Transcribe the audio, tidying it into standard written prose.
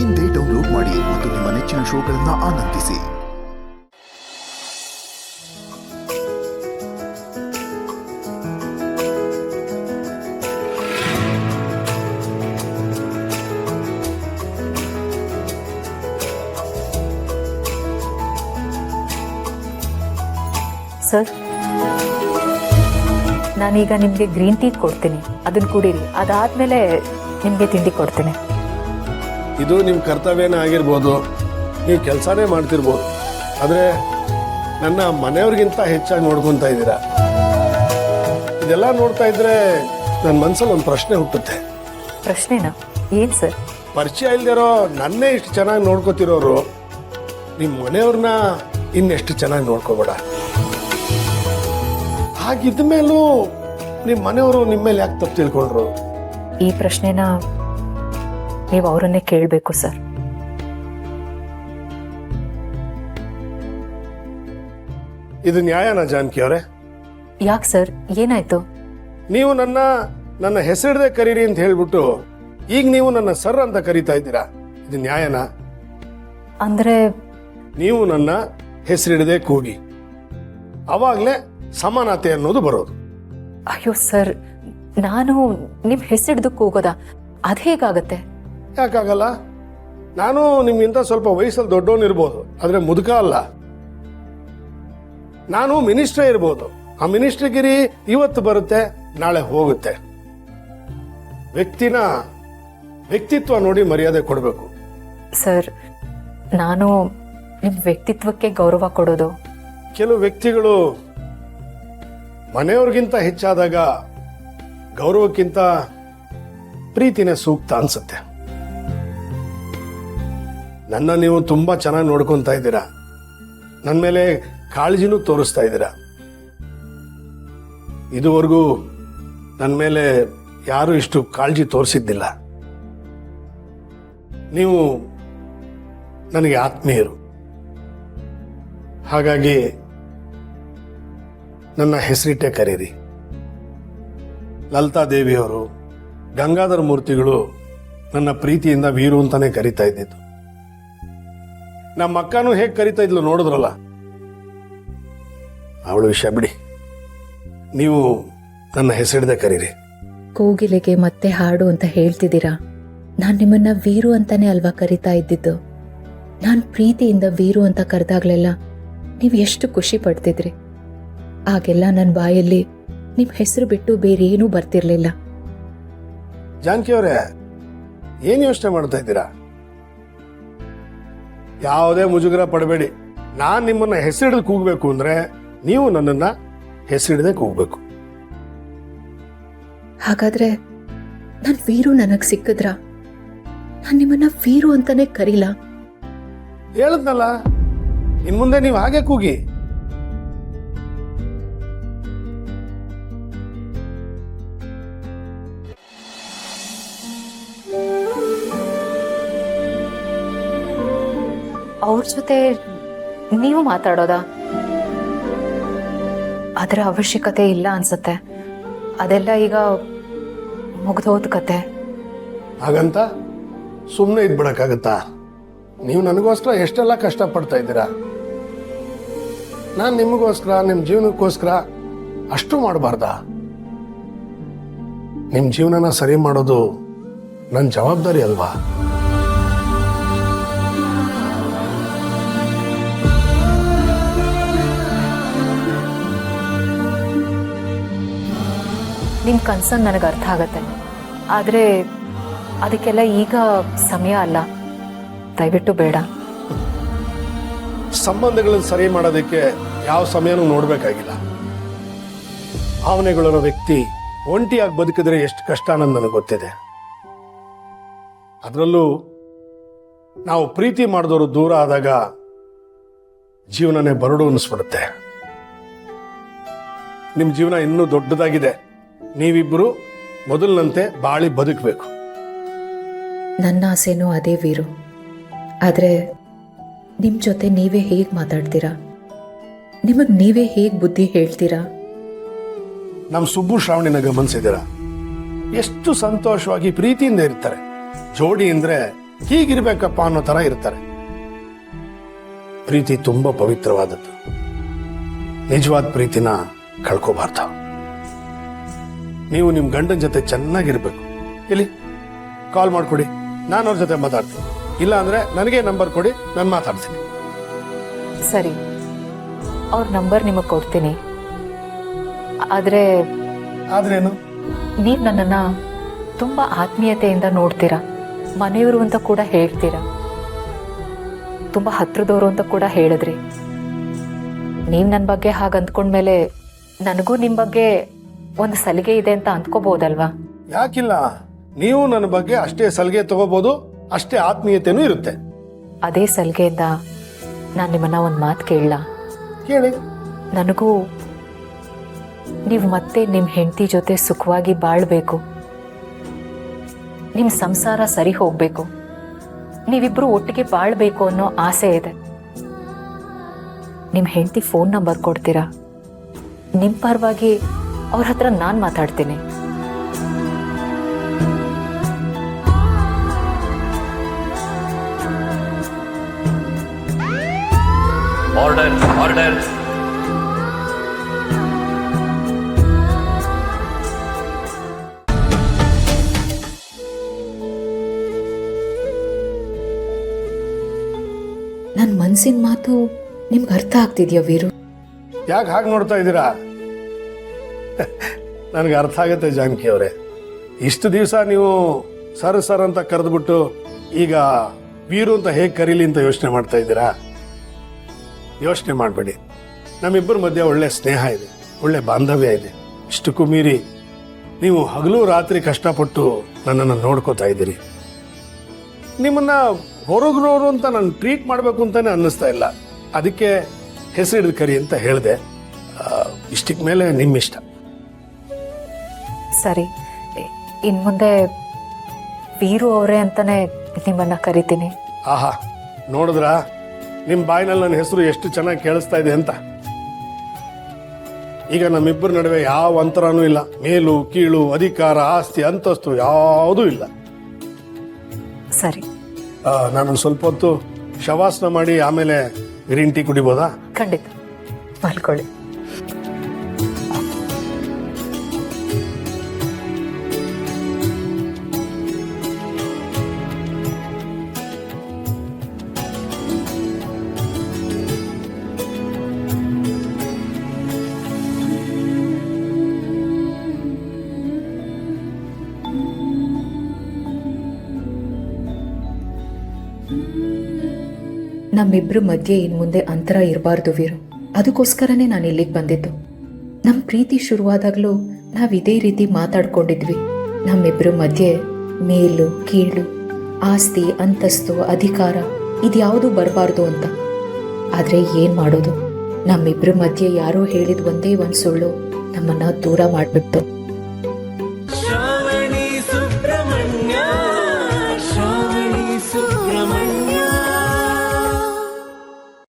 ಇಂದೇ ಡೌನ್ಲೋಡ್ ಮಾಡಿ ಮತ್ತು ನಿಮ್ಮ ನೆಚ್ಚಿನ ಶೋಗಳನ್ನು ಆನಂದಿಸಿ. ಸರ್, ನಾನೀಗ ನಿಮಗೆ ಗ್ರೀನ್ ಟೀ ಕೊಡ್ತೀನಿ, ಅದನ್ನು ಕುಡೀರಿ. ಅದಾದಮೇಲೆ ನಿಮಗೆ ತಿಂಡಿ ಕೊಡ್ತೀನಿ. ಇದು ನಿಮ್ಮ ಕರ್ತವ್ಯನೇ ಆಗಿರ್ಬೋದು, ನೀವು ಕೆಲಸನೇ ಮಾಡ್ತಿರ್ಬೋದು, ಆದರೆ ನನ್ನ ಮನೆಯವ್ರಿಗಿಂತ ಹೆಚ್ಚಾಗಿ ನೋಡ್ಕೊತಾ ಇದ್ದೀರಾ. ಇದೆಲ್ಲ ನೋಡ್ತಾ ಇದ್ರೆ ನನ್ನ ಮನಸ್ಸಲ್ಲಿ ಒಂದು ಪ್ರಶ್ನೆ ಹುಟ್ಟುತ್ತೆ. ಪ್ರಶ್ನೆನಾ? ಏನು ಸರ್? ಪರಿಚಯ ಇಲ್ದಿರೋ ನನ್ನೇ ಇಷ್ಟು ಚೆನ್ನಾಗಿ ನೋಡ್ಕೋತಿರೋರು ನಿಮ್ಮ ಮನೆಯವ್ರನ್ನ ಇನ್ನೆಷ್ಟು ಚೆನ್ನಾಗಿ ನೋಡ್ಕೋಬೇಡ. ಹಾಗಿದ್ದ ಮೇಲೂ ನಿಮ್ಮ ಮನೆಯವರು ನಿಮ್ಮ ಮೇಲೆ ಯಾಕೆ ತಪ್ಪು ತಿಳ್ಕೊಂಡ್ರು? ಈ ಪ್ರಶ್ನೆನ ನೀವು ಅವರನ್ನೇ ಕೇಳಬೇಕು ಸರ್. ಇದು ನ್ಯಾಯನಾ ಜಾನಕಿ ಅವರೇ? ಯಾಕೆ ಸರ್, ಏನಾಯ್ತು? ನೀವು ನನ್ನ ಹೆಸರಿಡದೆ ಕರೀರಿ ಅಂತ ಹೇಳ್ಬಿಟ್ಟು ಈಗ ನೀವು ನನ್ನ ಸರ್ ಅಂತ ಕರೀತಾ ಇದ್ದೀರಾ. ಇದು ನ್ಯಾಯನಾ? ಅಂದ್ರೆ ನೀವು ನನ್ನ ಹೆಸರಿಡದೆ ಕೂಗಿ, ಅವಾಗಲೇ ಸಮಾನತೆ ಅನ್ನೋದು ಬರೋದು. ಅಯ್ಯೋ ಸರ್, ನಾನು ನಿಮ್ಮ ಹೆಸರಿಡ್ದು ಕೂಗೋದಾ? ಅದು ಹೇಗಾಗತ್ತೆ? ಯಾಕಾಗಲ್ಲ? ನಾನು ನಿಮ್ಗಿಂತ ಸ್ವಲ್ಪ ವಯಸ್ಸಲ್ಲಿ ದೊಡ್ಡವನಿರ್ಬೋದು, ಆದರೆ ಮುದುಕ ಅಲ್ಲ. ನಾನು ಮಿನಿಸ್ಟ್ರೇ ಇರ್ಬೋದು, ಆ ಮಿನಿಸ್ಟ್ರಿಗಿರಿ ಇವತ್ತು ಬರುತ್ತೆ, ನಾಳೆ ಹೋಗುತ್ತೆ. ವ್ಯಕ್ತಿತ್ವ ನೋಡಿ ಮರ್ಯಾದೆ ಕೊಡಬೇಕು. ಸರ್, ನಾನು ನಿಮ್ಮ ವ್ಯಕ್ತಿತ್ವಕ್ಕೆ ಗೌರವ ಕೊಡೋದು. ಕೆಲವು ವ್ಯಕ್ತಿಗಳು ಮನೆಯವ್ರಿಗಿಂತ ಹೆಚ್ಚಾದಾಗ ಗೌರವಕ್ಕಿಂತ ಪ್ರೀತಿನೇ ಸೂಕ್ತ ಅನ್ಸುತ್ತೆ. ನನ್ನ ನೀವು ತುಂಬಾ ಚೆನ್ನಾಗಿ ನೋಡ್ಕೊತಾ ಇದ್ದೀರಾ, ನನ್ನ ಮೇಲೆ ಕಾಳಜಿನೂ ತೋರಿಸ್ತಾ ಇದ್ದೀರಾ. ಇದುವರೆಗೂ ನನ್ನ ಮೇಲೆ ಯಾರು ಇಷ್ಟು ಕಾಳಜಿ ತೋರಿಸಿದ್ದಿಲ್ಲ. ನೀವು ನನಗೆ ಆತ್ಮೀಯರು. ಹಾಗಾಗಿ ನನ್ನ ಹೆಸರಿಟ್ಟೆ ಕರೀರಿ. ಲಲಿತಾ ದೇವಿಯವರು, ಗಂಗಾಧರ ಮೂರ್ತಿಗಳು ನನ್ನ ಪ್ರೀತಿಯಿಂದ ವೀರು ಅಂತಾನೆ ಕರೀತಾ ಇದ್ದಿದ್ದು. ನಮ್ಮ ಅಕ್ಕನೂ ಹೇಗೆ ಕರೀತಾ ಇದ್ಲು ನೋಡಿದ್ರಲ್ಲ. ಅವಳ ವಿಷಯ ಬಿಡಿ, ನೀವು ನನ್ನ ಹೆಸರಿಡದೆ ಕರೀರಿ. ಕೋಗಿಲೆಗೆ ಮತ್ತೆ ಹಾಡು ಅಂತ ಹೇಳ್ತಿದ್ದೀರಾ. ನಾನು ನಿಮ್ಮನ್ನ ವೀರು ಅಂತಾನೆ ಅಲ್ವಾ ಕರಿತಾ ಇದ್ದಿದ್ದು. ನಾನು ಪ್ರೀತಿಯಿಂದ ವೀರು ಅಂತ ಕರೆದಾಗ್ಲೆಲ್ಲ ನೀವು ಎಷ್ಟು ಖುಷಿ ಪಡ್ತಿದ್ರಿ. ಆಗೆಲ್ಲ ನನ್ನ ಬಾಯಲ್ಲಿ ನಿಮ್ಮ ಹೆಸರು ಬಿಟ್ಟು ಬೇರೆ ಏನೂ ಬರ್ತಿರ್ಲಿಲ್ಲ. ಜಾನಕಿ ಅವರೇ, ಏನು ಯೋಚನೆ ಮಾಡ್ತಾ ಇದ್ದೀರಾ? ಯಾವುದೇ ಮುಜುಗರ ಪಡಬೇಡಿ. ನಾನು ನಿಮ್ಮನ್ನ ಹೆಸರಿಡದೆ ಕೂಗಬೇಕು ಅಂದ್ರೆ ನೀವು ನನ್ನನ್ನ ಹೆಸರಿಡದೆ ಕೂಗಬೇಕು. ಹಾಗಾದ್ರೆ ನಾನು ವೀರು ನನಗೆ ಸಿಕ್ಕಿದ್ರ? ನಾನು ನಿಮ್ಮನ್ನ ವೀರು ಅಂತಾನೆ ಕರೀಲ. ಹೇಳದ್ನಲ್ಲ, ಇನ್ ಮುಂದೆ ನೀವು ಹಾಗೆ ಕೂಗಿ. ಅವ್ರ ಜೊತೆ ನೀವು ಮಾತಾಡೋದಾ? ಅದರ ಅವಶ್ಯಕತೆ ಇಲ್ಲ ಅನ್ಸುತ್ತೆ. ಅದೆಲ್ಲ ಈಗ ಮುಗ್ದೋದ ಕತೆ. ಹಾಗಂತ ಸುಮ್ಮನೆ ಇದ್ಬಿಡಕ್ಕಾಗತ್ತಾ? ನೀವು ನನಗೋಸ್ಕರ ಎಷ್ಟೆಲ್ಲ ಕಷ್ಟಪಡ್ತಾ ಇದ್ದೀರಾ. ನಾನು ನಿಮಗೋಸ್ಕರ, ನಿಮ್ಮ ಜೀವನಕ್ಕೋಸ್ಕರ ಅಷ್ಟು ಮಾಡಬಾರ್ದಾ? ನಿಮ್ಮ ಜೀವನನ ಸರಿ ಮಾಡೋದು ನನ್ನ ಜವಾಬ್ದಾರಿ ಅಲ್ವಾ? ನಿಮ್ಮ ಕನ್ಸರ್ನ್ ನನಗೆ ಅರ್ಥ ಆಗತ್ತೆ, ಆದರೆ ಅದಕ್ಕೆಲ್ಲ ಈಗ ಸಮಯ ಅಲ್ಲ. ದಯವಿಟ್ಟು ಬೇಡ. ಸಂಬಂಧಗಳನ್ನು ಸರಿ ಮಾಡೋದಕ್ಕೆ ಯಾವ ಸಮಯನೂ ನೋಡಬೇಕಾಗಿಲ್ಲ. ಭಾವನೆಗಳಿರೋ ವ್ಯಕ್ತಿ ಒಂಟಿಯಾಗಿ ಬದುಕಿದ್ರೆ ಎಷ್ಟು ಕಷ್ಟ ಅನ್ನೋದು ನನಗೆ ಗೊತ್ತಿದೆ. ಅದರಲ್ಲೂ ನಾವು ಪ್ರೀತಿ ಮಾಡಿದವರು ದೂರ ಆದಾಗ ಜೀವನನೇ ಬರಡು ಅನ್ನಿಸ್ಬಿಡುತ್ತೆ. ನಿಮ್ಮ ಜೀವನ ಇನ್ನೂ ದೊಡ್ಡದಾಗಿದೆ. ನೀವಿಬ್ಬರು ಮೊದಲಿನಂತೆ ಬಾಳಿ ಬದುಕಬೇಕು. ನನ್ನ ಆಸೆನೂ ಅದೇ ವೀರು. ಆದರೆ ನಿಮ್ಮ ಜೊತೆ ನೀವೇ ಹೇಗೆ ಮಾತಾಡ್ತೀರಾ? ನಿಮಗೆ ನೀವೇ ಹೇಗೆ ಬುದ್ಧಿ ಹೇಳ್ತೀರಾ? ನಮ್ಮ ಸುಬ್ಬು ಶ್ರಾವಣಿನ ಗಮನಿಸಿದ್ದೀರಾ? ಎಷ್ಟು ಸಂತೋಷವಾಗಿ ಪ್ರೀತಿಯಿಂದ ಇರ್ತಾರೆ. ಜೋಡಿ ಅಂದ್ರೆ ಹೀಗಿರ್ಬೇಕಪ್ಪ ಅನ್ನೋ ಥರ ಇರ್ತಾರೆ. ಪ್ರೀತಿ ತುಂಬಾ ಪವಿತ್ರವಾದದ್ದು. ನಿಜವಾದ ಪ್ರೀತಿನ ಕಳ್ಕೋಬಾರ್ದು. ನೀವು ನಿಮ್ಮ ಗಂಡನ ಜೊತೆ ಚೆನ್ನಾಗಿರ್ಬೇಕು. ಇಲ್ಲಿ ಕಾಲ್ ಮಾಡ್ಕೊಡಿ, ನಾನು ಅವ್ರ ಜೊತೆ ಮಾತಾಡ್ತೀನಿ. ಇಲ್ಲ ಅಂದ್ರೆ ನನಗೆ ನಂಬರ್ ಕೊಡಿ, ನಾನು ಮಾತಾಡ್ತೀನಿ. ಸರಿ, ಅವ್ರ ನಂಬರ್ ನಿಮಗೆ ಕೊಡ್ತೀನಿ. ಆದರೆ ಆದ್ರೇನು? ನೀವು ನನ್ನನ್ನು ತುಂಬ ಆತ್ಮೀಯತೆಯಿಂದ ನೋಡ್ತೀರಾ, ಮನೆಯವರು ಅಂತ ಕೂಡ ಹೇಳ್ತೀರಾ, ತುಂಬ ಹತ್ರದವರು ಅಂತ ಕೂಡ ಹೇಳಿದ್ರಿ. ನೀವು ನನ್ನ ಬಗ್ಗೆ ಹಾಗೆ ಅಂದ್ಕೊಂಡ್ಮೇಲೆ ನನಗೂ ನಿಮ್ಮ ಬಗ್ಗೆ ಒಂದು ಸಲಿಗೆ ಇದೆ ಅಂತ ಅಂದ್ಕೋಬೋದಲ್ವಾ? ಯಾಕಿಲ್ಲ, ನೀವು ನನ್ನ ಬಗ್ಗೆ ಅಷ್ಟೇ ಸಲಿಗೆ ತಗೋಬಹುದು, ಅಷ್ಟೇ ಆತ್ಮೀಯತೆನೂ ಇರುತ್ತೆ. ಅದೇ ಸಲಿಗೆಯಿಂದ ನಾನು ನಿಮ್ಮನ್ನ ಒಂದು ಮಾತು ಕೇಳಲ್ಲ? ಕೇಳಿ. ನನಗೂ ನೀವು ಮತ್ತೆ ನಿಮ್ಮ ಹೆಂಡತಿ ಜೊತೆ ಸುಖವಾಗಿ ಬಾಳ್ಬೇಕು, ನಿಮ್ಮ ಸಂಸಾರ ಸರಿ ಹೋಗಬೇಕು, ನೀವಿಬ್ಬರು ಒಟ್ಟಿಗೆ ಬಾಳ್ಬೇಕು ಅನ್ನೋ ಆಸೆ ಇದೆ. ನಿಮ್ಮ ಹೆಂಡತಿ ಫೋನ್ ನಂಬರ್ ಕೊಡ್ತೀರಾ? ನಿಮ್ಮ ಪರವಾಗಿ ಅವ್ರ ಹತ್ರ ನಾನು ಮಾತಾಡ್ತೀನಿ. Order order. ನನ್ನ ಮನಸ್ಸಿನ ಮಾತು ನಿಮ್ಗೆ ಅರ್ಥ ಆಗ್ತಿದ್ಯಾ ವೀರು? ಯಾಕೆ ಹಾಗೆ ನೋಡ್ತಾ ಇದ್ದೀರಾ? ನನಗೆ ಅರ್ಥ ಆಗುತ್ತೆ ಜಾನಕಿ ಅವರೇ. ಇಷ್ಟು ದಿವಸ ನೀವು ಸರ್ ಅಂತ ಕರೆದ್ಬಿಟ್ಟು ಈಗ ವೀರು ಅಂತ ಹೇಗೆ ಕರೀಲಿ ಅಂತ ಯೋಚನೆ ಮಾಡ್ತಾ ಇದ್ದೀರಾ. ಯೋಚನೆ ಮಾಡಬೇಡಿ. ನಮ್ಮಿಬ್ಬರ ಮಧ್ಯೆ ಒಳ್ಳೆ ಸ್ನೇಹ ಇದೆ, ಒಳ್ಳೆ ಬಾಂಧವ್ಯ ಇದೆ. ಇಷ್ಟಕ್ಕೂ ಮೀರಿ ನೀವು ಹಗಲು ರಾತ್ರಿ ಕಷ್ಟಪಟ್ಟು ನನ್ನನ್ನು ನೋಡ್ಕೋತಾ ಇದ್ದೀರಿ. ನಿಮ್ಮನ್ನ ಹೊರಗ್ನೋರು ಅಂತ ನಾನು ಟ್ರೀಟ್ ಮಾಡಬೇಕು ಅಂತಾನೆ ಅನ್ನಿಸ್ತಾ ಇಲ್ಲ. ಅದಕ್ಕೆ ಹೆಸರಿಡಿದು ಕರಿ ಅಂತ ಹೇಳಿದೆ. ಇಷ್ಟಕ್ಕೆ ಮೇಲೆ ನಿಮ್ಮಿಷ್ಟ. ಸರಿ, ಇನ್ನು ಮುಂದೆ ವೀರು ಅವರೇ ಅಂತಾನೆ ನಿಮ್ಮನ್ನ ಕರಿತೀನಿ. ಆಹಾ, ನೋಡಿದ್ರ ನಿಮ್ಮ ಬಾಯಿನಲ್ಲಿ ನನ್ನ ಹೆಸರು ಎಷ್ಟು ಚೆನ್ನಾಗಿ ಕೇಳಿಸ್ತಾ ಇದೆ ಅಂತ. ಈಗ ನಮ್ಮಿಬ್ಬರ ನಡುವೆ ಯಾವ ಅಂತರನೂ ಇಲ್ಲ. ಮೇಲು ಕೀಳು, ಅಧಿಕಾರ, ಆಸ್ತಿ, ಅಂತಸ್ತು ಯಾವುದೂ ಇಲ್ಲ. ಸರಿ, ನಾನು ಸ್ವಲ್ಪ ಹೊತ್ತು ಶವಾಸನ ಮಾಡಿ ಆಮೇಲೆ ಗ್ರೀನ್ ಟೀ ಕುಡಿಬೋದಾ? ಖಂಡಿತ, ಮಲ್ಕೊಳ್ಳಿ. ನಮ್ಮಿಬ್ರ ಮಧ್ಯೆ ಇನ್ನು ಮುಂದೆ ಅಂತರ ಇರಬಾರ್ದು ವೀರು. ಅದಕ್ಕೋಸ್ಕರನೇ ನಾನು ಇಲ್ಲಿಗೆ ಬಂದಿದ್ದು. ನಮ್ಮ ಪ್ರೀತಿ ಶುರುವಾದಾಗಲೂ ನಾವು ಇದೇ ರೀತಿ ಮಾತಾಡ್ಕೊಂಡಿದ್ವಿ. ನಮ್ಮಿಬ್ರ ಮಧ್ಯೆ ಮೇಲು ಕೀಳು, ಆಸ್ತಿ, ಅಂತಸ್ತು, ಅಧಿಕಾರ ಇದ್ಯಾವುದು ಬರಬಾರ್ದು ಅಂತ. ಆದರೆ ಏನು ಮಾಡೋದು, ನಮ್ಮಿಬ್ರ ಮಧ್ಯೆ ಯಾರೋ ಹೇಳಿದ ಒಂದೇ ಒಂದು ಸುಳ್ಳು ನಮ್ಮನ್ನು ದೂರ ಮಾಡಿಬಿಡ್ತು.